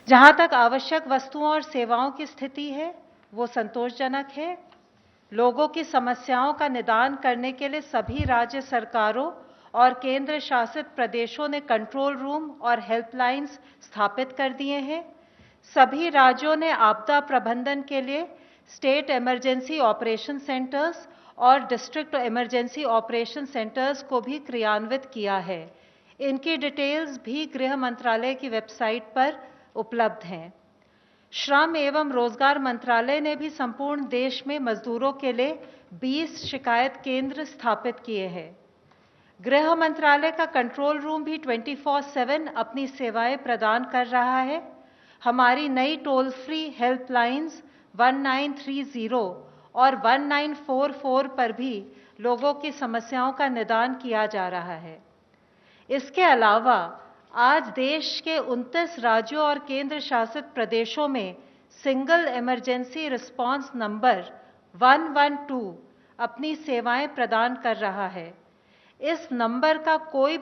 जहां तक आवश्यक वस्तुओं और सेवाओं की स्थिति है, वो संतोषजनक है। लोगों की समस्याओं का निदान करने के लिए सभी राज्य सरकारों और केंद्र शासित प्रदेशों ने कंट्रोल रूम और हेल्पलाइंस स्थापित कर दिए हैं। सभी राज्यों ने आपदा प्रबंधन के लिए स्टेट इमरजेंसी ऑपरेशन सेंटर्स और डिस्ट्रिक्ट इमरजेंसी ऑपरेशन सेंटर्स को भी क्रियान्वित किया है। इनकी डिटेल्स भी गृह मंत्रालय की वेबसाइट पर उपलब्ध हैं। श्रम एवं रोजगार मंत्रालय ने भी संपूर्ण देश में मजदूरों के लिए 20 शिकायत केंद्र स्थापित किए हैं। गृह मंत्रालय का कंट्रोल रूम भी 24/7 अपनी सेवाएं प्रदान कर रहा है। हमारी नई टोल फ्री हेल्पलाइंस 1930 और 1944 पर भी लोगों की समस्याओं का निदान किया जा रहा है। इसके अलावा आज देश के 29 राज्यों और केंद्र शासित प्रदेशों में सिंगल इमरजेंसी रिस्पांस नंबर 112 अपनी सेवाएं प्रदान कर रहा है। इस नंबर से कोई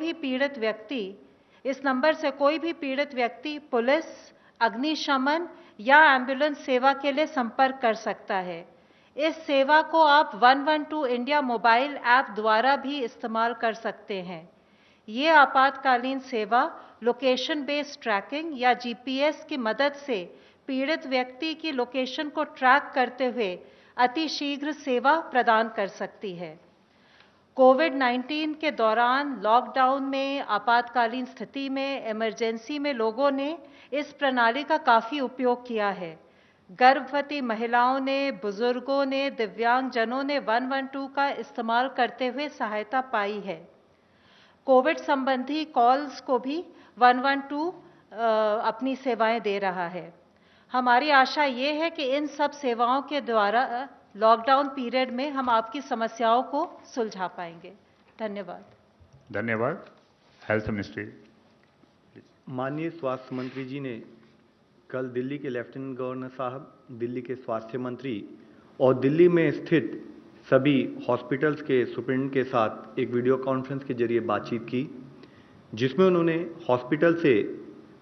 भी पीड़ित व्यक्ति पुलिस, अग्निशमन या एम्बुलेंस सेवा के लिए संपर्क कर सकता है। इस सेवा को आप 112 इंडिया मोबाइल ऐप द्वारा भी इस्तेमाल कर सकते हैं। ये आपातकालीन सेवा लोकेशन बेस्ड ट्रैकिंग या जीपीएस की मदद से पीड़ित व्यक्ति की लोकेशन को ट्रैक करते हुए अतिशीघ्र सेवा प्रदान कर सकती है। कोविड-19 के दौरान लॉकडाउन में, आपातकालीन स्थिति में, इमरजेंसी में लोगों ने इस प्रणाली का काफ़ी उपयोग किया है। गर्भवती महिलाओं ने, बुजुर्गों ने, दिव्यांगजनों ने 112 का इस्तेमाल करते हुए सहायता पाई है। कोविड संबंधी कॉल्स को भी 112 अपनी सेवाएं दे रहा है। हमारी आशा ये है कि इन सब सेवाओं के द्वारा लॉकडाउन पीरियड में हम आपकी समस्याओं को सुलझा पाएंगे। धन्यवाद। धन्यवाद। Health ministry. माननीय स्वास्थ्य मंत्री जी ने कल दिल्ली के लेफ्टिनेंट गवर्नर साहब, दिल्ली के स्वास्थ्य मंत्री और दिल्ली में स्थित सभी हॉस्पिटल्स के सुप्रिंटेंडेंट के साथ एक वीडियो कॉन्फ्रेंस के जरिए बातचीत की, जिसमें उन्होंने हॉस्पिटल से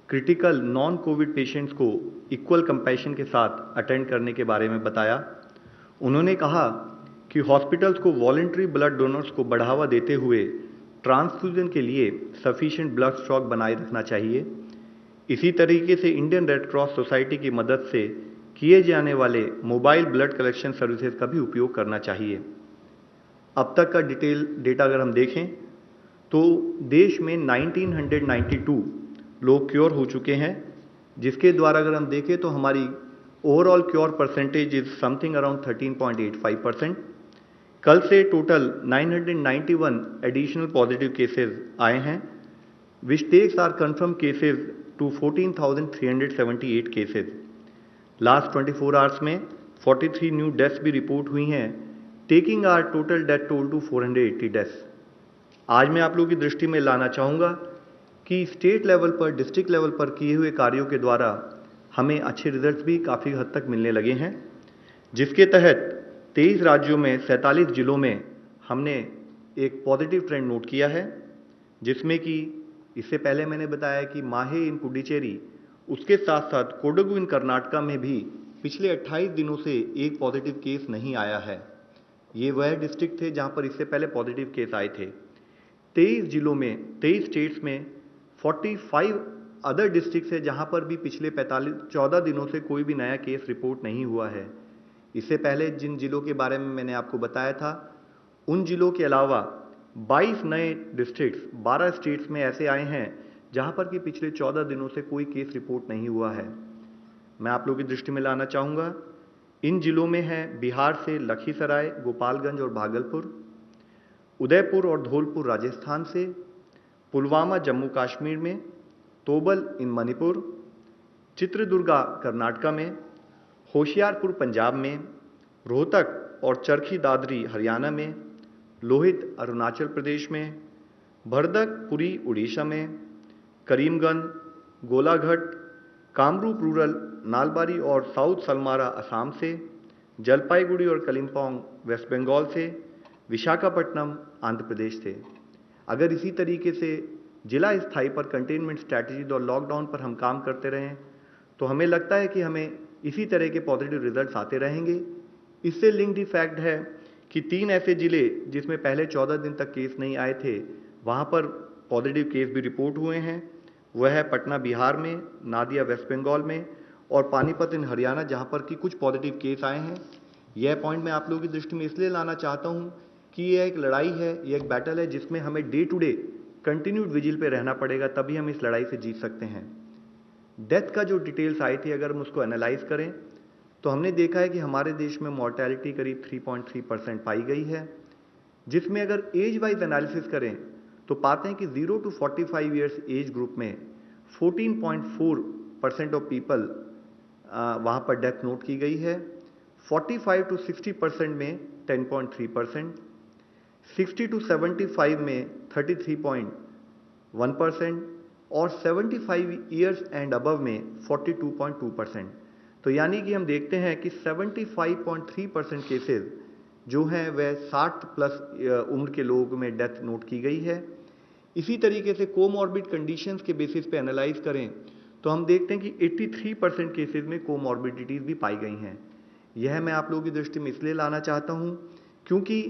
क्रिटिकल नॉन कोविड पेशेंट्स को इक्वल कंपैशन के साथ अटेंड करने के बारे में बताया। उन्होंने कहा कि हॉस्पिटल्स को वॉलंटरी ब्लड डोनर्स को बढ़ावा देते हुए ट्रांसफ्यूजन के लिए सफिशिएंट ब्लड स्टॉक बनाए रखना चाहिए। इसी तरीके से इंडियन रेड क्रॉस सोसाइटी की मदद से किए जाने वाले मोबाइल ब्लड कलेक्शन सर्विसेज का भी उपयोग करना चाहिए। अब तक का डेटा अगर हम देखें तो देश में 1992 लोग क्योर हो चुके हैं, जिसके द्वारा अगर हम देखें तो हमारी overall cure percentage is something around 13.85%। कल से टोटल 991 एडिशनल पॉजिटिव केसेस आए हैं, which takes our confirmed cases to 14,378 केसेस। लास्ट 24 आवर्स में 43 न्यू डेथ्स भी रिपोर्ट हुई हैं, taking our total death toll to 480 deaths. आज मैं आप लोगों की दृष्टि में लाना चाहूँगा कि स्टेट लेवल पर, डिस्ट्रिक्ट लेवल पर किए हुए कार्यों के द्वारा हमें अच्छे रिजल्ट्स भी काफ़ी हद तक मिलने लगे हैं, जिसके तहत 23 राज्यों में 47 जिलों में हमने एक पॉजिटिव ट्रेंड नोट किया है, जिसमें कि इससे पहले मैंने बताया कि माहे इन पुडुचेरी, उसके साथ साथ कोडगु इन कर्नाटका में भी पिछले 28 दिनों से एक पॉजिटिव केस नहीं आया है। ये वह डिस्ट्रिक्ट थे जहां पर इससे पहले पॉजिटिव केस आए थे। 23 जिलों में, 23 स्टेट्स में 45 अदर डिस्ट्रिक्ट्स है जहां पर भी पिछले 14 दिनों से कोई भी नया केस रिपोर्ट नहीं हुआ है। इससे पहले जिन जिलों के बारे में मैंने आपको बताया था, उन जिलों के अलावा 22 नए डिस्ट्रिक्ट्स, 12 स्टेट्स में ऐसे आए हैं जहां पर कि पिछले 14 दिनों से कोई केस रिपोर्ट नहीं हुआ है। मैं आप लोगों की दृष्टि में लाना चाहूँगा, इन जिलों में है बिहार से लखीसराय, गोपालगंज और भागलपुर, उदयपुर और धौलपुर राजस्थान से, पुलवामा जम्मू कश्मीर में, तोबल इन मणिपुर, चित्रदुर्गा कर्नाटका में, होशियारपुर पंजाब में, रोहतक और चरखी दादरी हरियाणा में, लोहित अरुणाचल प्रदेश में, भरदक पुरी उड़ीसा में, करीमगंज, गोलाघाट, कामरूप रूरल, नालबारी और साउथ सलमारा असम से, जलपाईगुड़ी और कलिम्पोंग वेस्ट बंगाल से, विशाखापट्टनम आंध्र प्रदेश से। अगर इसी तरीके से जिला स्थाई पर कंटेनमेंट स्ट्रैटेजी और लॉकडाउन पर हम काम करते रहें तो हमें लगता है कि हमें इसी तरह के पॉजिटिव रिजल्ट्स आते रहेंगे। इससे लिंक्ड ही फैक्ट है कि 3 ऐसे जिले जिसमें पहले 14 दिन तक केस नहीं आए थे, वहाँ पर पॉजिटिव केस भी रिपोर्ट हुए हैं। वह है पटना बिहार में, नादिया वेस्ट बंगाल में और पानीपत इन हरियाणा, जहाँ पर कि कुछ पॉजिटिव केस आए हैं। यह पॉइंट मैं आप लोगों की दृष्टि में इसलिए लाना चाहता हूँ कि यह एक लड़ाई है, यह एक बैटल है जिसमें हमें day to day continued vigil पे रहना पड़ेगा, तभी हम इस लड़ाई से जीत सकते हैं। डेथ का जो डिटेल्स आई थी, अगर हम उसको एनालाइज करें तो हमने देखा है कि हमारे देश में मॉर्टेलिटी करीब 3.3% पाई गई है, जिसमें अगर एज वाइज एनालिसिस करें तो पाते हैं कि 0 to 45 ईयर्स एज ग्रुप में 14.4% ऑफ पीपल वहाँ पर डेथ नोट की गई है। 45 to 60% में 10.3%, 60 to 75 में 33.1% और 75 ईयर्स एंड अबव में 42.2%। तो यानी कि हम देखते हैं कि 75.3% केसेस जो हैं वह 60 प्लस उम्र के लोगों में डेथ नोट की गई है। इसी तरीके से कोमॉर्बिड कंडीशंस के बेसिस पे एनालाइज करें तो हम देखते हैं कि 83% केसेस में कोमॉर्बिडिटीज भी पाई गई हैं। यह मैं आप लोगों की दृष्टि में इसलिए लाना चाहता हूं क्योंकि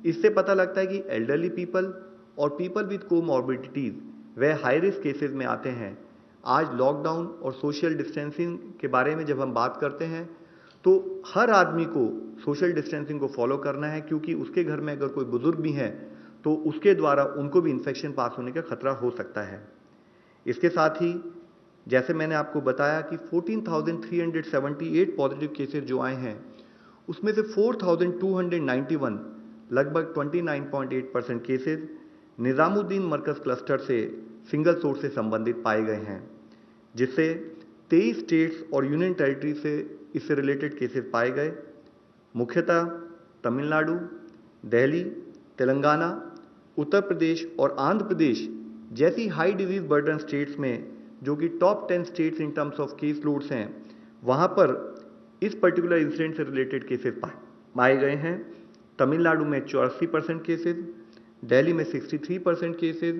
इससे पता लगता है कि एल्डरली पीपल और पीपल विद कोमॉर्बिडिटीज वह हाई रिस्क केसेस में आते हैं। आज लॉकडाउन और सोशल डिस्टेंसिंग के बारे में जब हम बात करते हैं तो हर आदमी को सोशल डिस्टेंसिंग को फॉलो करना है, क्योंकि उसके घर में अगर कोई बुजुर्ग भी हैं तो उसके द्वारा उनको भी इन्फेक्शन पास होने का खतरा हो सकता है। इसके साथ ही जैसे मैंने आपको बताया कि 14,378 पॉजिटिव केसेस जो आए हैं उसमें से 4,291 लगभग 29.8% केसेस निजामुद्दीन मरकज क्लस्टर से सिंगल सोर्स से संबंधित पाए गए हैं, जिससे 23 स्टेट्स और यूनियन टेरिटरी से इससे रिलेटेड केसेस पाए गए। मुख्यतः तमिलनाडु, दिल्ली, तेलंगाना, उत्तर प्रदेश और आंध्र प्रदेश जैसी हाई डिजीज बर्डन स्टेट्स में, जो कि top 10 states in terms of case loads हैं, वहाँ पर इस पर्टिकुलर इंसिडेंट से रिलेटेड केसेस पाए गए हैं। तमिलनाडु में 84% केसेस, दिल्ली में 63% केसेस,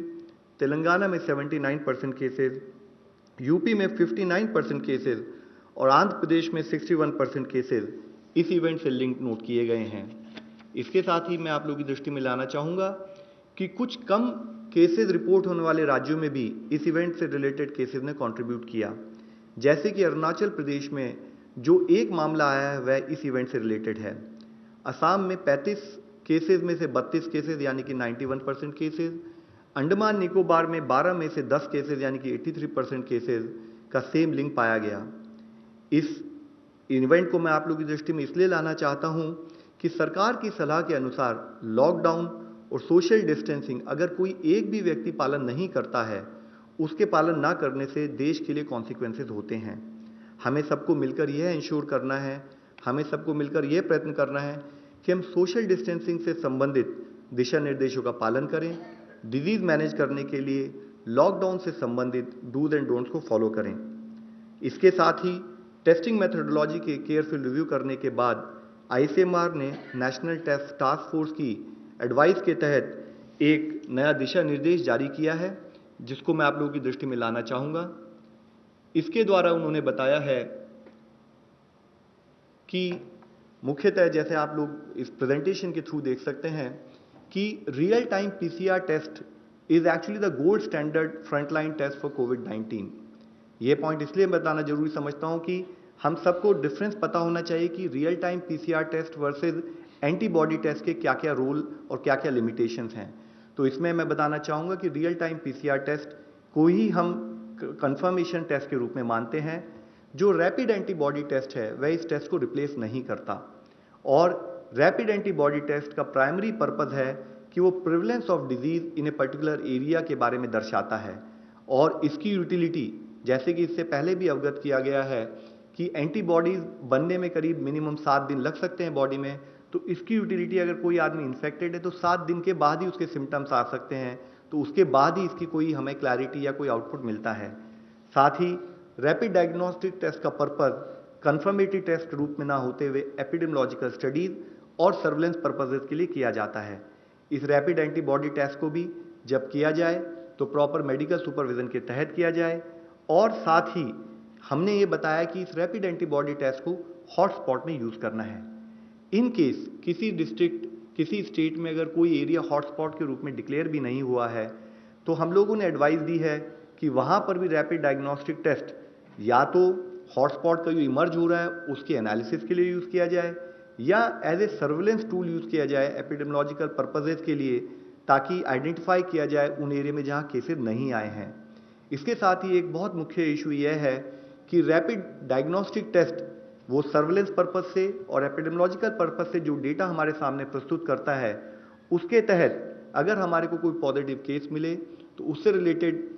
तेलंगाना में 79% केसेस, यूपी में 59% केसेस और आंध्र प्रदेश में 61% केसेस इस इवेंट से लिंक नोट किए गए हैं। इसके साथ ही मैं आप लोगों की दृष्टि में लाना चाहूँगा कि कुछ कम केसेस रिपोर्ट होने वाले राज्यों में भी इस इवेंट से रिलेटेड केसेस ने कंट्रीब्यूट किया। जैसे कि अरुणाचल प्रदेश में जो एक मामला आया है वह इस इवेंट से रिलेटेड है। असम में 35 केसेस में से 32 केसेस यानी कि 91% केसेस, अंडमान निकोबार में 12 में से 10 केसेस यानी कि 83% केसेस का सेम लिंक पाया गया। इस इवेंट को मैं आप लोगों की दृष्टि में इसलिए लाना चाहता हूं कि सरकार की सलाह के अनुसार लॉकडाउन और सोशल डिस्टेंसिंग अगर कोई एक भी व्यक्ति पालन नहीं करता है, उसके पालन ना करने से देश के लिए कॉन्सिक्वेंसेस होते हैं। हमें सबको मिलकर यह इंश्योर करना है, हमें सबको मिलकर यह प्रयत्न करना है कि हम सोशल डिस्टेंसिंग से संबंधित दिशा निर्देशों का पालन करें, डिजीज मैनेज करने के लिए लॉकडाउन से संबंधित डूज एंड डोंट्स को फॉलो करें। इसके साथ ही टेस्टिंग मेथोडोलॉजी के केयरफुल रिव्यू करने के बाद आईसीएमआर ने नेशनल टेस्ट टास्क फोर्स की एडवाइस के तहत एक नया दिशा निर्देश जारी किया है, जिसको मैं आप लोगों की दृष्टि में लाना चाहूँगा। इसके द्वारा उन्होंने बताया है कि मुख्यतः जैसे आप लोग इस प्रेजेंटेशन के थ्रू देख सकते हैं कि real time PCR test is actually the gold standard frontline test for कोविड-19। ये पॉइंट इसलिए बताना जरूरी समझता हूं कि हम सबको डिफरेंस पता होना चाहिए कि real time PCR test versus antibody test के क्या क्या रोल और क्या क्या लिमिटेशंस हैं। तो इसमें मैं बताना चाहूँगा कि रियल टाइम पीसीआर टेस्ट को ही हम कंफर्मेशन टेस्ट के रूप में मानते हैं। जो रैपिड एंटीबॉडी टेस्ट है वह इस टेस्ट को रिप्लेस नहीं करता, और रैपिड एंटीबॉडी टेस्ट का प्राइमरी पर्पस है कि वो prevalence of disease in a particular area के बारे में दर्शाता है। और इसकी यूटिलिटी, जैसे कि इससे पहले भी अवगत किया गया है कि एंटीबॉडीज बनने में करीब मिनिमम 7 दिन लग सकते हैं बॉडी में, तो इसकी यूटिलिटी अगर कोई आदमी इन्फेक्टेड है तो 7 दिन के बाद ही उसके सिम्टम्स आ सकते हैं, तो उसके बाद ही इसकी कोई हमें क्लैरिटी या कोई आउटपुट मिलता है। साथ ही रैपिड डायग्नोस्टिक टेस्ट का पर्पज कंफर्मेटरी टेस्ट के रूप में ना होते हुए एपिडेमियोलॉजिकल स्टडीज और सर्वेलेंस पर्पजेस के लिए किया जाता है। इस रैपिड एंटीबॉडी टेस्ट को भी जब किया जाए तो प्रॉपर मेडिकल सुपरविजन के तहत किया जाए, और साथ ही हमने ये बताया कि इस रैपिड एंटीबॉडी टेस्ट को हॉटस्पॉट में यूज करना है। इन केस किसी डिस्ट्रिक्ट, किसी स्टेट में अगर कोई एरिया हॉटस्पॉट के रूप में डिक्लेयर भी नहीं हुआ है, तो हम लोगों ने एडवाइस दी है कि वहां पर भी रैपिड डायग्नोस्टिक टेस्ट या तो हॉटस्पॉट का जो इमर्ज हो रहा है उसके एनालिसिस के लिए यूज किया जाए, या as a surveillance tool use किया जाए एपिडेमियोलॉजिकल पर्पजेस के लिए, ताकि आइडेंटिफाई किया जाए उन एरिया में जहां केसेस नहीं आए हैं। इसके साथ ही एक बहुत मुख्य इशू यह है कि रैपिड डायग्नोस्टिक टेस्ट वो सर्विलेंस पर्पज से और एपिडेमियोलॉजिकल पर्पज से जो डेटा हमारे सामने प्रस्तुत करता है, उसके तहत अगर हमारे को कोई पॉजिटिव केस मिले तो उससे रिलेटेड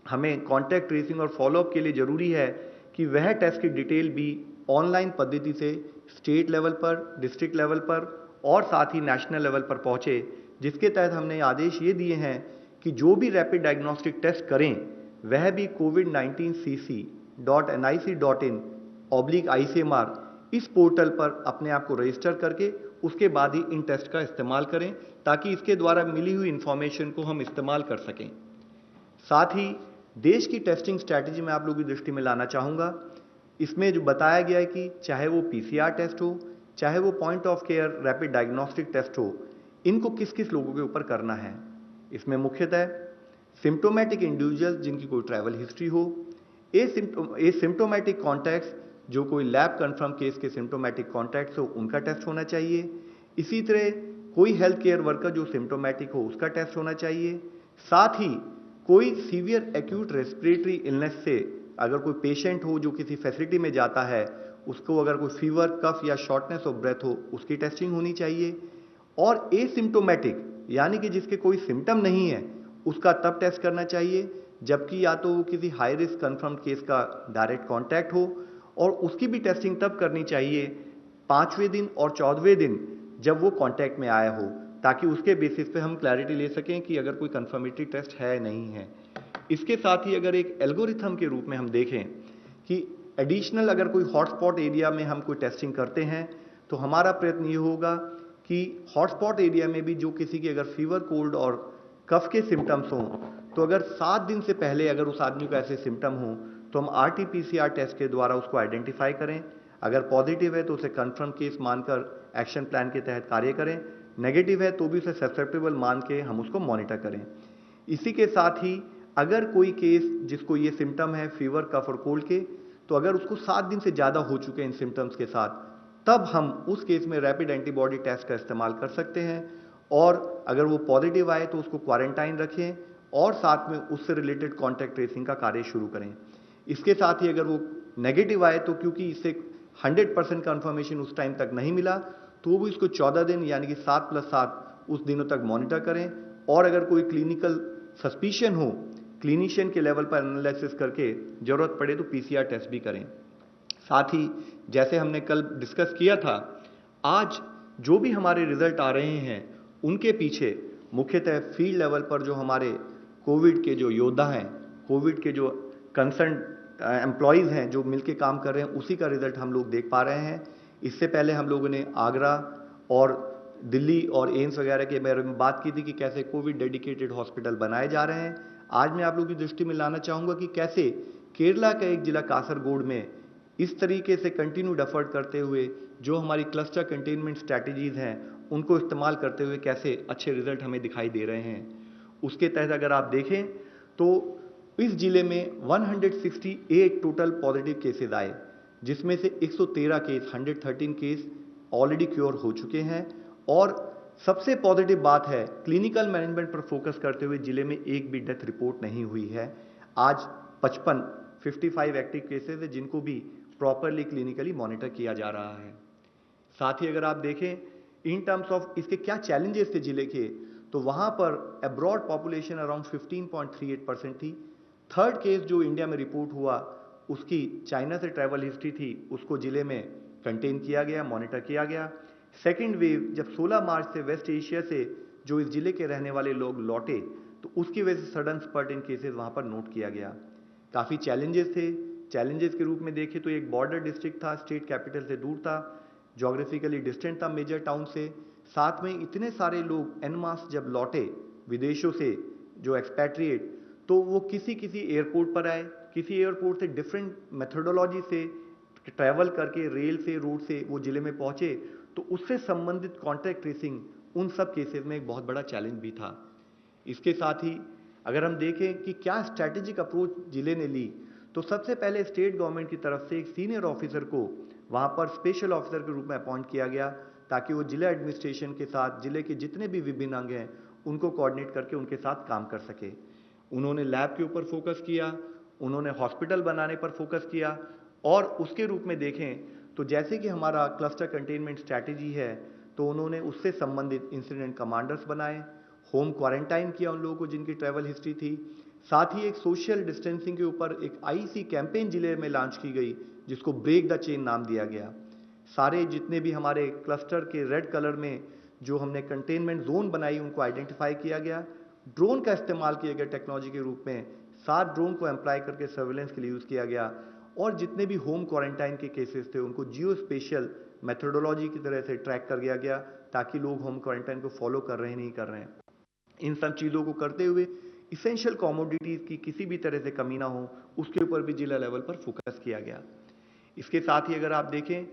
हमें कॉन्टैक्ट ट्रेसिंग और फॉलोअप के लिए जरूरी है कि वह टेस्ट की डिटेल भी ऑनलाइन पद्धति से स्टेट लेवल पर, डिस्ट्रिक्ट लेवल पर और साथ ही नेशनल लेवल पर पहुंचे, जिसके तहत हमने आदेश ये दिए हैं कि जो भी रैपिड डायग्नोस्टिक टेस्ट करें वह भी covid19cc.nic.in/ICMR इस पोर्टल पर अपने आप को रजिस्टर करके उसके बाद ही इन टेस्ट का इस्तेमाल करें, ताकि इसके द्वारा मिली हुई इंफॉर्मेशन को हम इस्तेमाल कर सकें। साथ ही देश की टेस्टिंग स्ट्रैटेजी में आप लोगों की दृष्टि में लाना चाहूंगा। इसमें जो बताया गया है कि चाहे वो PCR टेस्ट हो, चाहे वो point of care rapid diagnostic test हो, इनको किस किस लोगों के ऊपर करना है। इसमें मुख्यतः सिम्टोमेटिक इंडिविजुअल्स जिनकी कोई ट्रैवल हिस्ट्री हो, एसिम्टोमेटिक कॉन्टैक्ट्स जो कोई लैब कंफर्म केस के सिम्टोमेटिक कॉन्टैक्ट्स हो उनका टेस्ट होना चाहिए। इसी तरह कोई हेल्थ केयर वर्कर जो सिम्टोमेटिक हो उसका टेस्ट होना चाहिए। साथ ही कोई सीवियर एक्यूट रेस्पिरेटरी इलनेस से अगर कोई पेशेंट हो जो किसी फैसिलिटी में जाता है, उसको अगर कोई फीवर, कफ या शॉर्टनेस ऑफ ब्रेथ हो, उसकी टेस्टिंग होनी चाहिए। और एसिम्टोमेटिक यानी कि जिसके कोई सिम्टम नहीं है, उसका तब टेस्ट करना चाहिए जबकि या तो वो किसी हाई रिस्क कंफर्म केस का डायरेक्ट कांटेक्ट हो, और उसकी भी टेस्टिंग तब करनी चाहिए 5वें दिन और 14वें दिन जब वो कांटेक्ट में आया हो, ताकि उसके बेसिस पे हम क्लैरिटी ले सकें कि अगर कोई कंफर्मेटरी टेस्ट है नहीं है। इसके साथ ही अगर एक एल्गोरिथम के रूप में हम देखें कि एडिशनल अगर कोई हॉटस्पॉट एरिया में हम कोई टेस्टिंग करते हैं, तो हमारा प्रयत्न ये होगा कि हॉटस्पॉट एरिया में भी जो किसी की अगर फीवर, कोल्ड और कफ के सिम्टम्स हों, तो अगर 7 दिन से पहले अगर उस आदमी को ऐसे सिम्टम हों तो हम RT-PCR टेस्ट के द्वारा उसको आइडेंटिफाई करें। अगर पॉजिटिव है तो उसे कंफर्म केस मानकर एक्शन प्लान के तहत कार्य करें, नेगेटिव है तो भी उसे सस्पेक्टेबल मान के हम उसको मॉनिटर करें। इसी के साथ ही अगर कोई केस जिसको ये सिम्टम है फीवर, कफ और कोल्ड के, तो अगर उसको 7 दिन से ज़्यादा हो चुके हैं इन सिम्टम्स के साथ, तब हम उस केस में रैपिड एंटीबॉडी टेस्ट का इस्तेमाल कर सकते हैं। और अगर वो पॉजिटिव आए तो उसको क्वारंटाइन रखें और साथ में उससे रिलेटेड कॉन्टैक्ट ट्रेसिंग का कार्य शुरू करें। इसके साथ ही अगर वो नेगेटिव आए तो क्योंकि इससे 100% कंफर्मेशन उस टाइम तक नहीं मिला, तो भी इसको 14 दिन यानी कि 7+7 उस दिनों तक मॉनिटर करें। और अगर कोई क्लिनिकल सस्पिशन हो, क्लिनिशियन के लेवल पर एनालिसिस करके जरूरत पड़े तो PCR टेस्ट भी करें। साथ ही जैसे हमने कल डिस्कस किया था, आज जो भी हमारे रिजल्ट आ रहे हैं उनके पीछे मुख्यतः फील्ड लेवल पर जो हमारे कोविड के जो योद्धा हैं, कोविड के जो कंसर्न एम्प्लॉयज़ हैं जो मिलके काम कर रहे हैं, उसी का रिजल्ट हम लोग देख पा रहे हैं। इससे पहले हम लोगों ने आगरा और दिल्ली और एम्स वगैरह के बारे में बात की थी कि कैसे कोविड डेडिकेटेड हॉस्पिटल बनाए जा रहे हैं। आज मैं आप लोगों की दृष्टि में लाना चाहूँगा कि कैसे केरला का एक जिला कासरगोड में इस तरीके से कंटिन्यूड एफर्ट करते हुए जो हमारी क्लस्टर कंटेनमेंट स्ट्रैटेजीज हैं उनको इस्तेमाल करते हुए कैसे अच्छे रिजल्ट हमें दिखाई दे रहे हैं। उसके तहत अगर आप देखें तो इस जिले में 168 टोटल पॉजिटिव केसेस आए, जिसमें से 113 केस 113 केस ऑलरेडी क्योर हो चुके हैं। और सबसे पॉजिटिव बात है, क्लिनिकल मैनेजमेंट पर फोकस करते हुए जिले में एक भी डेथ रिपोर्ट नहीं हुई है। आज 55 एक्टिव केसेस है जिनको भी प्रॉपरली क्लिनिकली मॉनिटर किया जा रहा है। साथ ही अगर आप देखें इन टर्म्स ऑफ इसके क्या चैलेंजेस थे जिले के, तो वहां पर अब्रॉड पॉपुलेशन अराउंड 15.38% थी। थर्ड केस जो इंडिया में रिपोर्ट हुआ उसकी चाइना से ट्रैवल हिस्ट्री थी, उसको जिले में कंटेन किया गया, मॉनिटर किया गया। सेकेंड वेव जब 16 मार्च से वेस्ट एशिया से जो इस जिले के रहने वाले लोग लौटे, तो उसकी वजह से सडन स्पर्ट इन केसेस वहां पर नोट किया गया। काफ़ी चैलेंजेस थे। चैलेंजेस के रूप में देखें तो एक बॉर्डर डिस्ट्रिक्ट था, स्टेट कैपिटल से दूर था, जोग्राफिकली डिस्टेंट था मेजर टाउन से। साथ में इतने सारे लोग एन मास जब लौटे विदेशों से जो एक्सपैट्रिएट, तो वो किसी एयरपोर्ट पर आए, किसी एयरपोर्ट से डिफरेंट मेथोडोलॉजी से ट्रैवल करके रेल से रोड से वो जिले में पहुंचे, तो उससे संबंधित कॉन्टैक्ट ट्रेसिंग उन सब केसेस में एक बहुत बड़ा चैलेंज भी था। इसके साथ ही अगर हम देखें कि क्या स्ट्रैटेजिक अप्रोच जिले ने ली, तो सबसे पहले स्टेट गवर्नमेंट की तरफ से एक सीनियर ऑफिसर को वहां पर स्पेशल ऑफिसर के रूप में अपॉइंट किया गया, ताकि वो जिला एडमिनिस्ट्रेशन के साथ जिले के जितने भी विभिन्न अंग हैं उनको कोऑर्डिनेट करके उनके साथ काम कर सके। उन्होंने लैब के ऊपर फोकस किया, उन्होंने हॉस्पिटल बनाने पर फोकस किया, और उसके रूप में देखें तो जैसे कि हमारा क्लस्टर कंटेनमेंट स्ट्रैटेजी है, तो उन्होंने उससे संबंधित इंसिडेंट कमांडर्स बनाए, होम क्वारंटाइन किया उन लोगों को जिनकी ट्रैवल हिस्ट्री थी। साथ ही एक सोशल डिस्टेंसिंग के ऊपर एक आईसी कैंपेन जिले में लॉन्च की गई, जिसको ब्रेक द चेन नाम दिया गया। सारे जितने भी हमारे क्लस्टर के रेड कलर में जो हमने कंटेनमेंट जोन बनाई उनको आइडेंटिफाई किया गया। ड्रोन का इस्तेमाल किया गया टेक्नोलॉजी के रूप में, 7 ड्रोन को एम्प्लॉय करके सर्वेलेंस के लिए यूज किया गया, और जितने भी होम क्वारंटाइन के केसेस थे उनको जियो स्पेशल मेथोडोलॉजी की तरह से ट्रैक कर दिया गया, ताकि लोग होम क्वारंटाइन को फॉलो कर रहे हैं नहीं कर रहे हैं। इन सब चीज़ों को करते हुए इसेंशियल कमोडिटीज़ की किसी भी तरह से कमी ना हो, उसके ऊपर भी जिला लेवल पर फोकस किया गया। इसके साथ ही अगर आप देखें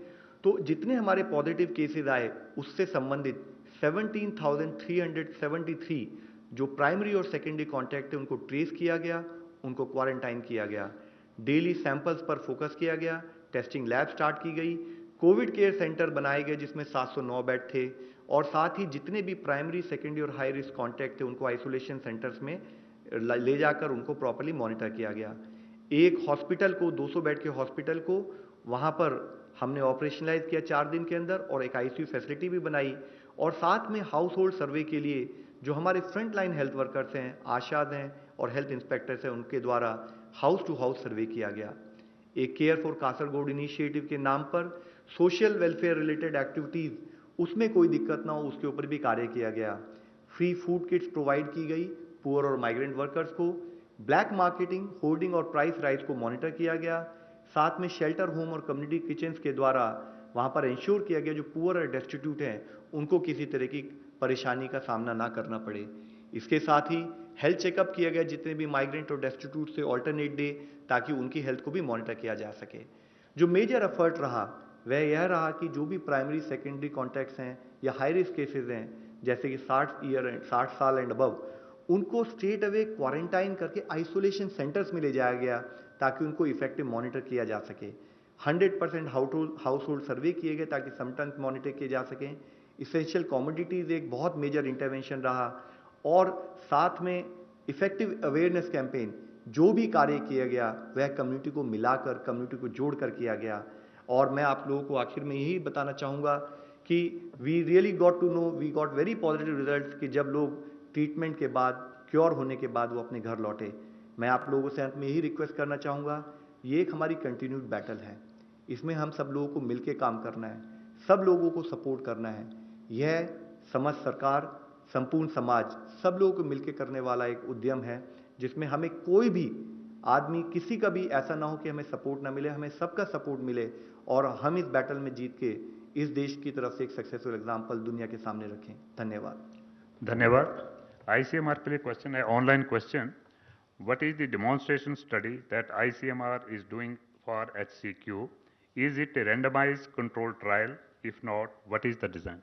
तो जितने हमारे पॉजिटिव केसेस आए उससे संबंधित 17,373 जो प्राइमरी और सेकेंडरी कॉन्टैक्ट है उनको ट्रेस किया गया, उनको क्वारंटाइन किया गया। डेली सैंपल्स पर फोकस किया गया, टेस्टिंग लैब स्टार्ट की गई, कोविड केयर सेंटर बनाए गए जिसमें 709 बेड थे, और साथ ही जितने भी प्राइमरी सेकेंडरी और हाई रिस्क कॉन्टैक्ट थे उनको आइसोलेशन सेंटर्स में ले जाकर उनको प्रॉपर्ली मॉनिटर किया गया। एक हॉस्पिटल को 200 बेड के हॉस्पिटल को वहां पर हमने ऑपरेशनलाइज किया 4 दिन के अंदर, और एक आईसीयू फैसिलिटी भी बनाई, और साथ में हाउस होल्ड सर्वे के लिए जो हमारे फ्रंट लाइन हेल्थ वर्कर्स हैं, आशाद हैं और हेल्थ इंस्पेक्टर्स हैं, उनके द्वारा हाउस टू हाउस सर्वे किया गया। एक केयर फॉर कासरगोड इनिशिएटिव के नाम पर सोशल वेलफेयर रिलेटेड एक्टिविटीज, उसमें कोई दिक्कत ना हो उसके ऊपर भी कार्य किया गया। फ्री फूड किट्स प्रोवाइड की गई पुअर और माइग्रेंट वर्कर्स को। ब्लैक मार्केटिंग, होर्डिंग और प्राइस राइज को मॉनिटर किया गया। साथ में शेल्टर होम और कम्युनिटी किचन्स के द्वारा वहां पर इंश्योर किया गया जो पुअर और डेस्टिट्यूट हैं उनको किसी तरह की परेशानी का सामना ना करना पड़े। इसके साथ ही हेल्थ चेकअप किया गया जितने भी माइग्रेंट और डेस्टिट्यूट से ऑल्टरनेट डे, ताकि उनकी हेल्थ को भी मॉनिटर किया जा सके। जो मेजर एफर्ट रहा वह यह रहा कि जो भी प्राइमरी सेकेंडरी कॉन्टैक्ट्स हैं या हाई रिस्क केसेस हैं, जैसे कि 60 साल एंड अबव, उनको स्ट्रेट अवे क्वारंटाइन करके आइसोलेशन सेंटर्स में ले जाया गया, ताकि उनको इफेक्टिव मॉनिटर किया जा सके। 100% हाउस होल्ड सर्वे किए गए ताकि समटाइम्स मॉनिटर किए जा सकें। इसेंशियल कमोडिटीज एक बहुत मेजर इंटरवेंशन रहा, और साथ में इफेक्टिव अवेयरनेस कैंपेन जो भी कार्य किया गया वह कम्युनिटी को मिलाकर, कम्युनिटी को जोड़कर किया गया। और मैं आप लोगों को आखिर में यही बताना चाहूँगा कि we really got to know, we got very positive results कि जब लोग ट्रीटमेंट के बाद, क्योर होने के बाद वो अपने घर लौटे। मैं आप लोगों से अंत में यही रिक्वेस्ट करना चाहूँगा, ये एक हमारी कंटिन्यूड बैटल है, इसमें हम सब लोगों को मिलकर काम करना है, सब लोगों को सपोर्ट करना है। यह समस्त सरकार, संपूर्ण समाज, सब लोगों को मिलकर करने वाला एक उद्यम है, जिसमें हमें कोई भी आदमी, किसी का भी ऐसा ना हो कि हमें सपोर्ट ना मिले, हमें सबका सपोर्ट मिले, और हम इस बैटल में जीत के इस देश की तरफ से एक सक्सेसफुल एग्जाम्पल दुनिया के सामने रखें। धन्यवाद। धन्यवाद। ICMR के लिए क्वेश्चन है, online question. What is the demonstration study that ICMR is doing for HCQ? Is it a randomized controlled trial? If not, what is the design?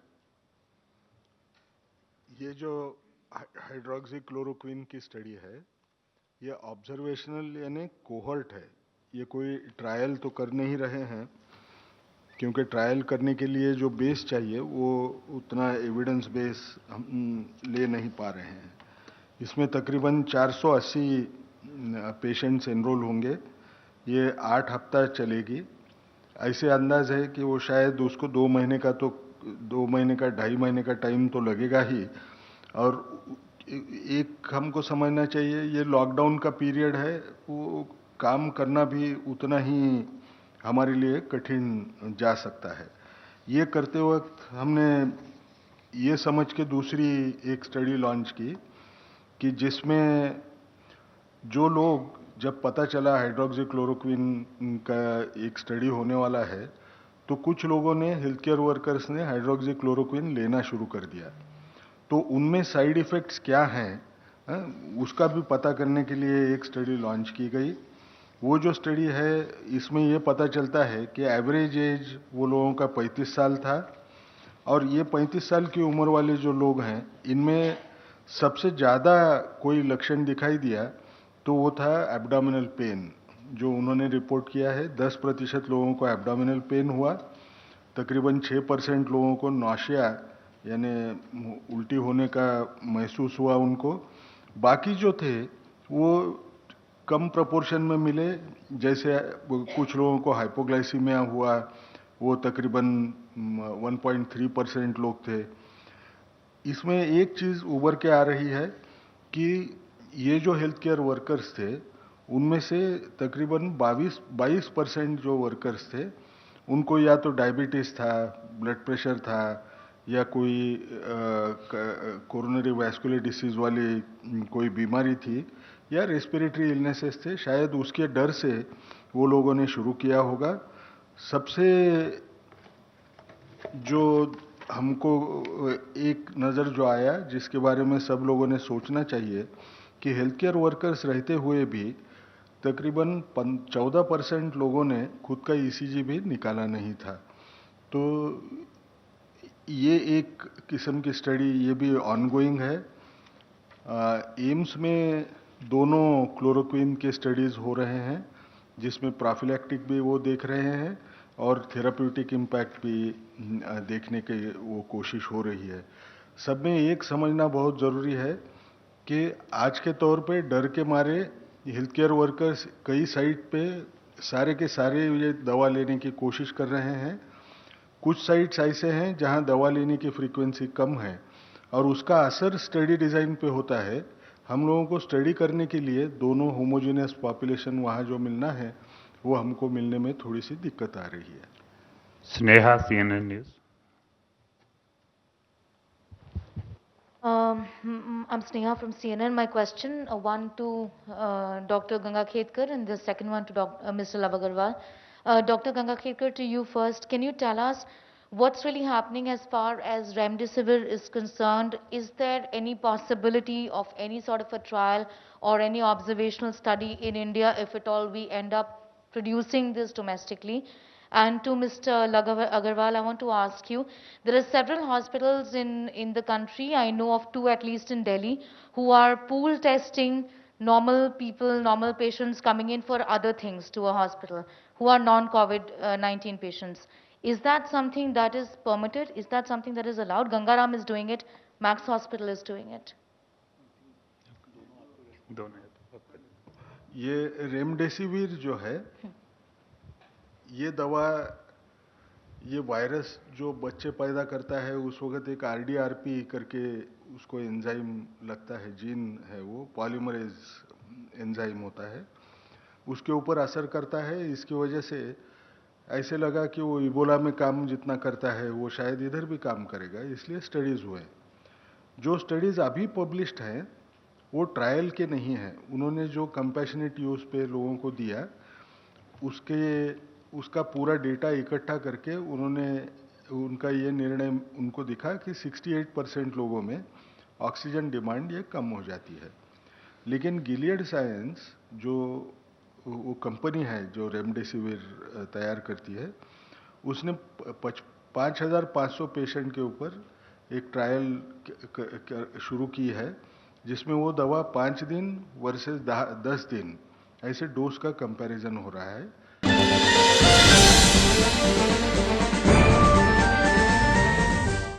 ये जो हाइड्रोक्सीक्लोरोक्विन की स्टडी है, ये ऑब्जर्वेशनल यानी कोहर्ट है। ये कोई ट्रायल तो कर नहीं रहे हैं, क्योंकि ट्रायल करने के लिए जो बेस चाहिए वो उतना एविडेंस बेस हम ले नहीं पा रहे हैं। इसमें तकरीबन 480 पेशेंट्स एनरोल होंगे। ये 8 हफ्ता चलेगी। ऐसे अंदाज है कि वो शायद उसको 2 महीने का, 2.5 महीने का टाइम तो लगेगा ही। और एक हमको समझना चाहिए, ये लॉकडाउन का पीरियड है, वो काम करना भी उतना ही हमारे लिए कठिन जा सकता है। ये करते वक्त हमने ये समझ के दूसरी एक स्टडी लॉन्च की कि जिसमें जो लोग, जब पता चला हाइड्रोक्सीक्लोरोक्विन का एक स्टडी होने वाला है, तो कुछ लोगों ने, हेल्थ केयर वर्कर्स ने हाइड्रोक्सीक्लोरोक्विन लेना शुरू कर दिया। तो उनमें साइड इफ़ेक्ट्स क्या हैं उसका भी पता करने के लिए एक स्टडी लॉन्च की गई। वो जो स्टडी है इसमें ये पता चलता है कि एवरेज एज वो लोगों का 35 साल था और ये 35 साल की उम्र वाले जो लोग हैं इनमें सबसे ज़्यादा कोई लक्षण दिखाई दिया तो वो था एब्डोमिनल पेन। जो उन्होंने रिपोर्ट किया है 10% लोगों को एब्डोमिनल पेन हुआ, तकरीबन 6% लोगों को नौशिया यानी उल्टी होने का महसूस हुआ उनको। बाकी जो थे वो कम प्रोपोर्शन में मिले, जैसे कुछ लोगों को हाइपोग्लाइसीमिया हुआ, वो तकरीबन 1.3% लोग थे। इसमें एक चीज़ उभर के आ रही है कि ये जो हेल्थ केयर वर्कर्स थे उनमें से तकरीबन 22% जो वर्कर्स थे उनको या तो डायबिटीज़ था, ब्लड प्रेशर था या कोई कोरोनरी वैस्कुलर डिसीज़ वाली कोई बीमारी थी या रेस्पिरेटरी इलनेसेस थे। शायद उसके डर से वो लोगों ने शुरू किया होगा। सबसे जो हमको एक नज़र जो आया जिसके बारे में सब लोगों ने सोचना चाहिए कि हेल्थ केयर वर्कर्स रहते हुए भी तकरीबन 14% लोगों ने खुद का ईसीजी भी निकाला नहीं था। तो ये एक किस्म की स्टडी ये भी ऑनगोइंग है। एम्स में दोनों क्लोरोक्विन के स्टडीज़ हो रहे हैं जिसमें प्रोफिलैक्टिक भी वो देख रहे हैं और थेराप्यूटिक इम्पैक्ट भी देखने की वो कोशिश हो रही है। सब में एक समझना बहुत ज़रूरी है कि आज के तौर पे डर के मारे हेल्थ केयर वर्कर्स कई साइट पे सारे के सारे ये दवा लेने की कोशिश कर रहे हैं। कुछ साइट्स ऐसे हैं जहां दवा लेने की फ्रीक्वेंसी कम है और उसका असर स्टडी डिज़ाइन पे होता है। हम लोगों को स्टडी करने के लिए दोनों होमोजेनियस पॉपुलेशन वहाँ जो मिलना है वो हमको मिलने में थोड़ी सी दिक्कत आ रही है। Sneha, CNN news. I'm Sneha from CNN. My question, one to Dr. Ganga Khedkar and the second one to Mr. Love Agarwal. Dr. Ganga Khedkar, to you first. Can you tell us what's really happening as far as Remdesivir is concerned? Is there any possibility of any sort of a trial or any observational study in India if at all we end up producing this domestically? And to Mr. Agarwal, I want to ask you, there are several hospitals in the country, I know of 2 at least in Delhi, who are pool testing normal people, normal patients coming in for other things to a hospital, who are non-COVID-19 patients. Is that something that is permitted? Is that something that is allowed? Gangaram is doing it, Max Hospital is doing it. ये remdesivir जो है ये दवा, ये virus जो बच्चे पैदा करता है उस वक्त एक RDRP करके उसको एंजाइम लगता है, जीन है, वो पॉलीमरेज एंजाइम होता है, उसके ऊपर असर करता है। इसकी वजह से ऐसे लगा कि वो इबोला में काम जितना करता है वो शायद इधर भी काम करेगा, इसलिए स्टडीज़ हुए। जो स्टडीज़ अभी पब्लिश्ड हैं वो ट्रायल के नहीं हैं। उन्होंने जो कंपैशनेट यूज़ पे लोगों को दिया उसका पूरा डेटा इकट्ठा करके उन्होंने उनका ये निर्णय उनको दिखा कि 68% लोगों में ऑक्सीजन डिमांड ये कम हो जाती है। लेकिन गिलियड साइंस जो वो कंपनी है जो रेमडेसिविर तैयार करती है उसने 5,500 पेशेंट के ऊपर एक ट्रायल शुरू की है जिसमें वो दवा 5 दिन वर्सेस 10 दिन ऐसे डोज का कंपैरिजन हो रहा है।